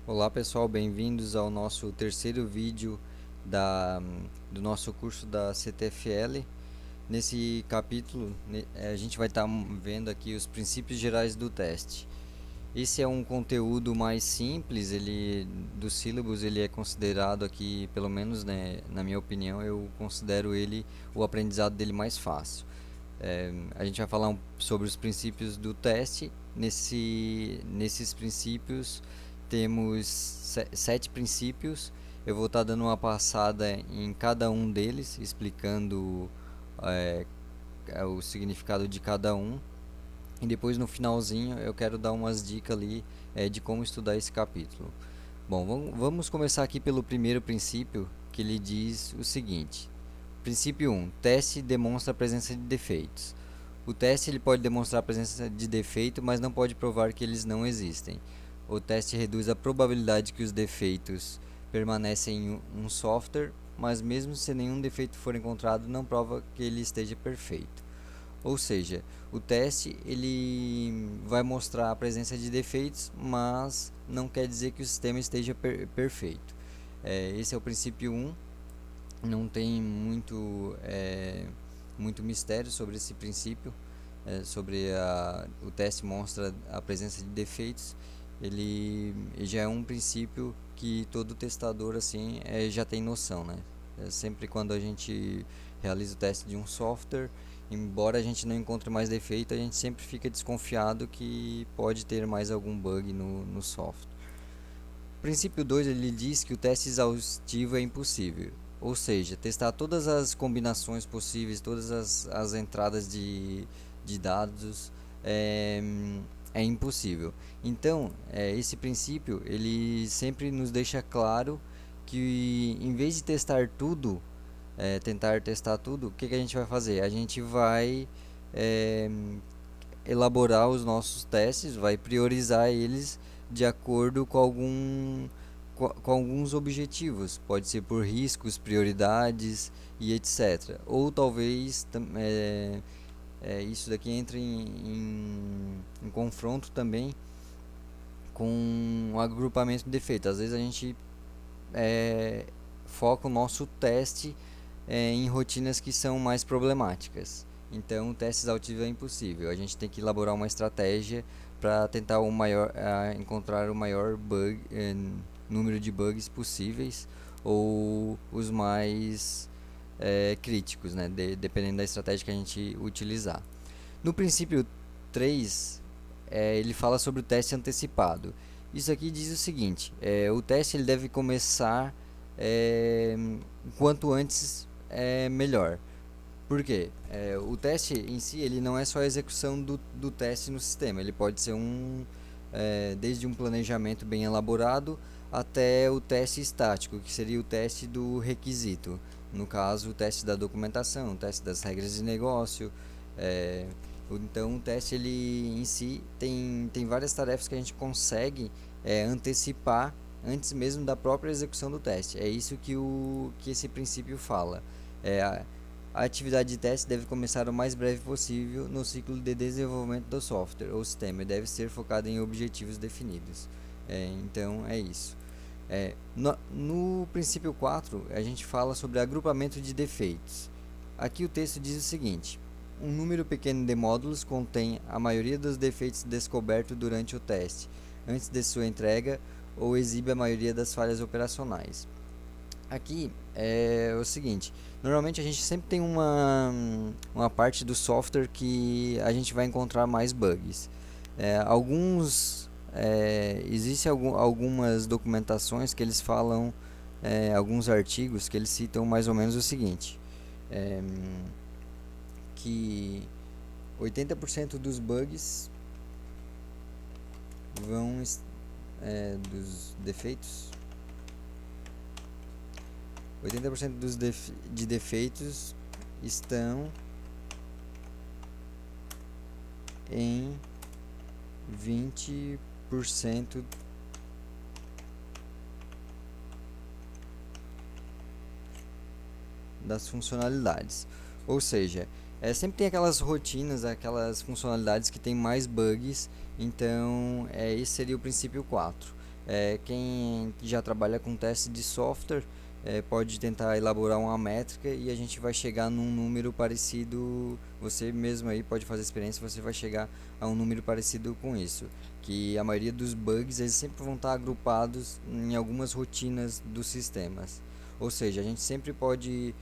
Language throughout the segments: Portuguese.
Olá pessoal, bem-vindos ao nosso terceiro vídeo do nosso curso da CTFL. Nesse capítulo, a gente vai estar vendo aqui os princípios gerais do teste. Esse é um conteúdo mais simples, do sílabus ele é considerado aqui, pelo menos na minha opinião, eu considero ele o aprendizado dele mais fácil. A gente vai falar sobre os princípios do teste. Nesses princípios temos sete princípios. Eu vou estar dando uma passada em cada um deles, explicando é, o significado de cada um. E depois no finalzinho eu quero dar umas dicas ali de como estudar esse capítulo. Bom, vamos começar aqui pelo primeiro princípio, que ele diz o seguinte: Princípio 1. Teste demonstra a presença de defeitos. O teste ele pode demonstrar a presença de defeito, mas não pode provar que eles não existem. O teste reduz a probabilidade que os defeitos permanecem em um software, mas mesmo se nenhum defeito for encontrado, não prova que ele esteja perfeito. Ou seja, o teste ele vai mostrar a presença de defeitos, mas não quer dizer que o sistema esteja perfeito. Esse é o princípio 1. Não tem muito mistério sobre esse princípio, o teste mostra a presença de defeitos. Ele já é um princípio que todo testador assim já tem noção, né? Sempre quando a gente realiza o teste de um software, embora a gente não encontre mais defeito, a gente sempre fica desconfiado que pode ter mais algum bug no software. O princípio 2 ele diz que o teste exaustivo é impossível, ou seja, testar todas as combinações possíveis, todas as entradas de dados é, é impossível. Então, esse princípio ele sempre nos deixa claro que em vez de testar tudo, tentar testar tudo, o que a gente vai fazer? A gente vai é, elaborar os nossos testes, vai priorizar eles de acordo com alguns objetivos. Pode ser por riscos, prioridades e etc. Ou talvez isso daqui entre em confronto também com o agrupamento de defeitos. Às vezes a gente foca o nosso teste em rotinas que são mais problemáticas. Então, o teste exaustivo é impossível. A gente tem que elaborar uma estratégia para tentar encontrar o maior número de bugs possíveis ou os mais críticos, né? Dependendo da estratégia que a gente utilizar. No princípio 3, ele fala sobre o teste antecipado. Isso aqui diz o seguinte: o teste ele deve começar quanto antes melhor. Por quê? O teste em si ele não é só a execução do teste no sistema, ele pode ser desde um planejamento bem elaborado até o teste estático, que seria o teste do requisito. No caso, o teste da documentação, o teste das regras de negócio. É, então, o teste ele em si tem várias tarefas que a gente consegue antecipar antes mesmo da própria execução do teste. É isso que esse princípio fala. A atividade de teste deve começar o mais breve possível no ciclo de desenvolvimento do software ou sistema e deve ser focado em objetivos definidos. Então, é isso. No princípio 4, a gente fala sobre agrupamento de defeitos. Aqui o texto diz o seguinte: um número pequeno de módulos contém a maioria dos defeitos descobertos durante o teste, antes de sua entrega, ou exibe a maioria das falhas operacionais. Aqui é o seguinte: normalmente a gente sempre tem uma parte do software que a gente vai encontrar mais bugs. Existem algumas documentações que eles falam, alguns artigos que eles citam mais ou menos o seguinte: é, que 80% dos bugs dos defeitos, 80% de defeitos estão em 20% das funcionalidades. Ou seja, sempre tem aquelas rotinas, aquelas funcionalidades que tem mais bugs. Então, esse seria o princípio 4. Quem já trabalha com teste de software pode tentar elaborar uma métrica e a gente vai chegar num número parecido. Você mesmo aí pode fazer experiência, você vai chegar a um número parecido com isso. Que a maioria dos bugs eles sempre vão estar agrupados em algumas rotinas dos sistemas. Ou seja, a gente sempre pode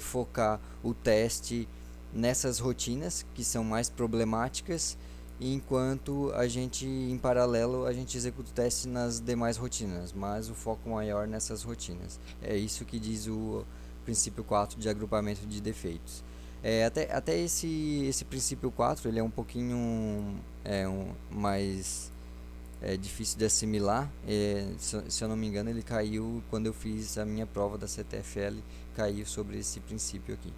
focar o teste nessas rotinas que são mais problemáticas, enquanto a gente, em paralelo, a gente executa o teste nas demais rotinas, mas o foco maior nessas rotinas. É isso que diz o princípio 4 de agrupamento de defeitos. Até esse princípio 4 ele é um pouquinho mais difícil de assimilar. Se eu não me engano, ele caiu quando eu fiz a minha prova da CTFL, caiu sobre esse princípio aqui.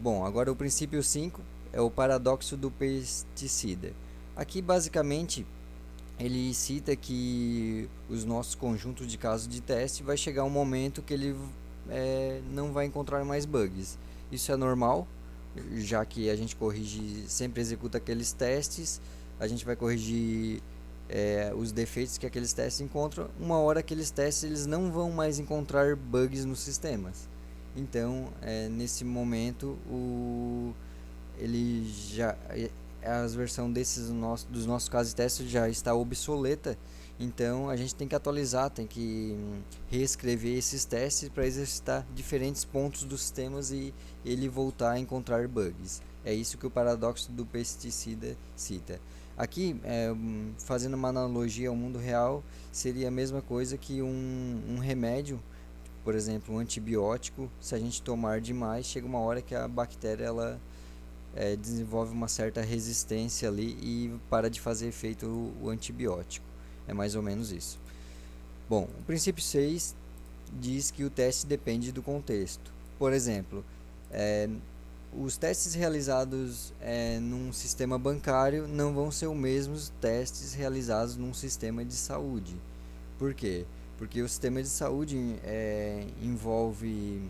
Bom, agora o princípio 5 é o paradoxo do pesticida. Aqui, basicamente, ele cita que os nossos conjuntos de casos de teste vai chegar um momento que ele não vai encontrar mais bugs. Isso é normal, já que a gente corrige, sempre executa aqueles testes, a gente vai corrigir os defeitos que aqueles testes encontram. Uma hora aqueles testes eles não vão mais encontrar bugs nos sistemas. Então, nesse momento, ele já a versão dos nossos casos de teste já está obsoleta. Então, a gente tem que atualizar, tem que reescrever esses testes para exercitar diferentes pontos dos sistemas e ele voltar a encontrar bugs. É isso que o paradoxo do pesticida cita. Aqui, fazendo uma analogia ao mundo real, seria a mesma coisa que um remédio, por exemplo, um antibiótico. Se a gente tomar demais, chega uma hora que a bactéria ela desenvolve uma certa resistência ali e para de fazer efeito o antibiótico. É mais ou menos isso. Bom, o princípio 6 diz que o teste depende do contexto. Por exemplo, os testes realizados num sistema bancário não vão ser os mesmos testes realizados num sistema de saúde. Por quê? Porque o sistema de saúde envolve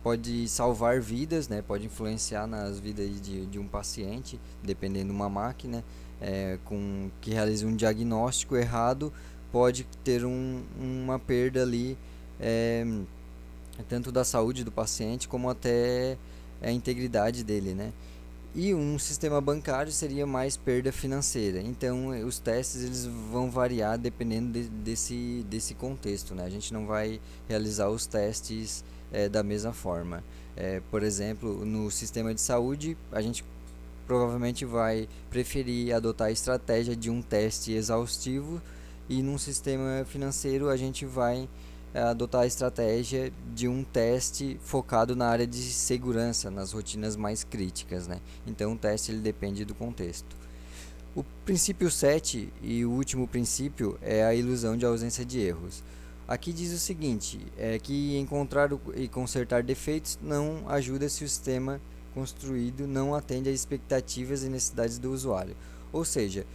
pode salvar vidas, né? Pode influenciar nas vidas de um paciente, dependendo de uma máquina que realiza um diagnóstico errado, pode ter uma perda ali, tanto da saúde do paciente como até a integridade dele, né? E um sistema bancário seria mais perda financeira. Então, os testes eles vão variar dependendo desse contexto, né? A gente não vai realizar os testes da mesma forma. Por exemplo, no sistema de saúde, a gente provavelmente vai preferir adotar a estratégia de um teste exaustivo, e num sistema financeiro a gente vai adotar a estratégia de um teste focado na área de segurança, nas rotinas mais críticas, né? Então o teste ele depende do contexto. O princípio 7 e o último princípio é a ilusão de ausência de erros. Aqui diz o seguinte, que encontrar e consertar defeitos não ajuda se o sistema construído não atende às expectativas e necessidades do usuário. Ou seja,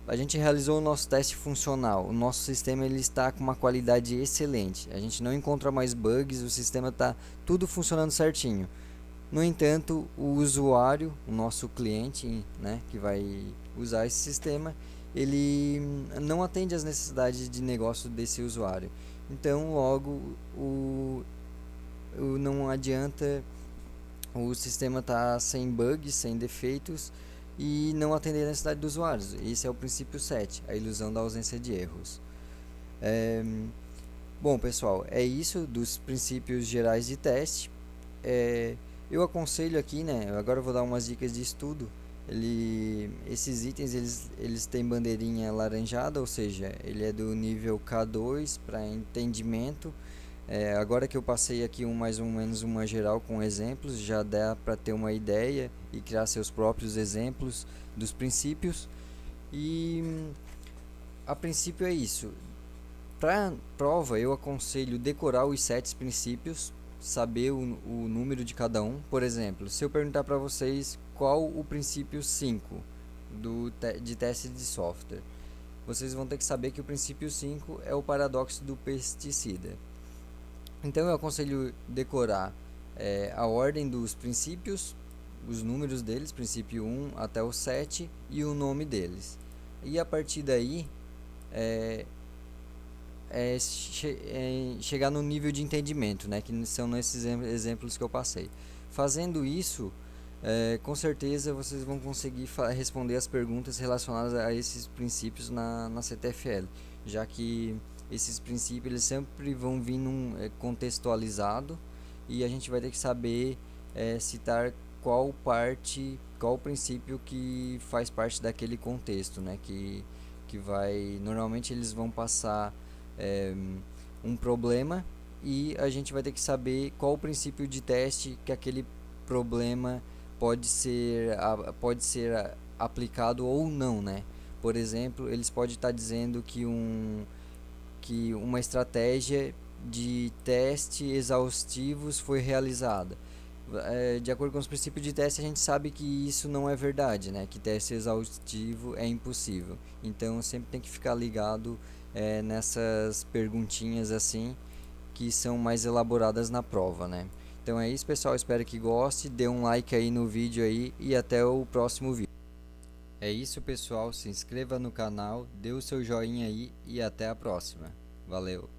a gente realizou o nosso teste funcional, o nosso sistema ele está com uma qualidade excelente, a gente não encontra mais bugs, o sistema está tudo funcionando certinho. No entanto, o usuário, o nosso cliente, né, que vai usar esse sistema, ele não atende às necessidades de negócio desse usuário. Então, logo, não adianta o sistema estar sem bugs, sem defeitos e não atender a necessidade dos usuários. Esse é o princípio 7, a ilusão da ausência de erros. Bom, pessoal, é isso dos princípios gerais de teste. Eu aconselho aqui, né? Agora eu vou dar umas dicas de estudo. Esses itens eles têm bandeirinha laranjada, ou seja, ele é do nível K2 para entendimento. Agora que eu passei aqui mais ou menos uma geral com exemplos, já dá para ter uma ideia e criar seus próprios exemplos dos princípios. E a princípio é isso. Para prova eu aconselho decorar os 7 princípios, saber o número de cada um. Por exemplo, se eu perguntar para vocês qual o princípio 5 de teste de software, vocês vão ter que saber que o princípio 5 é o paradoxo do pesticida. Então eu aconselho decorar a ordem dos princípios, os números deles, princípio 1 até o 7 e o nome deles. E a partir daí chegar no nível de entendimento, né, que são nesses exemplos que eu passei. Fazendo isso, com certeza vocês vão conseguir responder as perguntas relacionadas a esses princípios na CTFL, já que esses princípios eles sempre vão vir contextualizado, e a gente vai ter que saber citar qual princípio que faz parte daquele contexto, né? Que vai, normalmente eles vão passar um problema, e a gente vai ter que saber qual o princípio de teste que aquele problema pode ser aplicado ou não, né? Por exemplo, eles podem estar dizendo que uma estratégia de teste exaustivos foi realizada. De acordo com os princípios de teste, a gente sabe que isso não é verdade, né? Que teste exaustivo é impossível. Então sempre tem que ficar ligado nessas perguntinhas assim, que são mais elaboradas na prova, né? Então é isso, pessoal, espero que goste, dê um like aí no vídeo aí e até o próximo vídeo. É isso, pessoal, se inscreva no canal, dê o seu joinha aí e até a próxima. Valeu!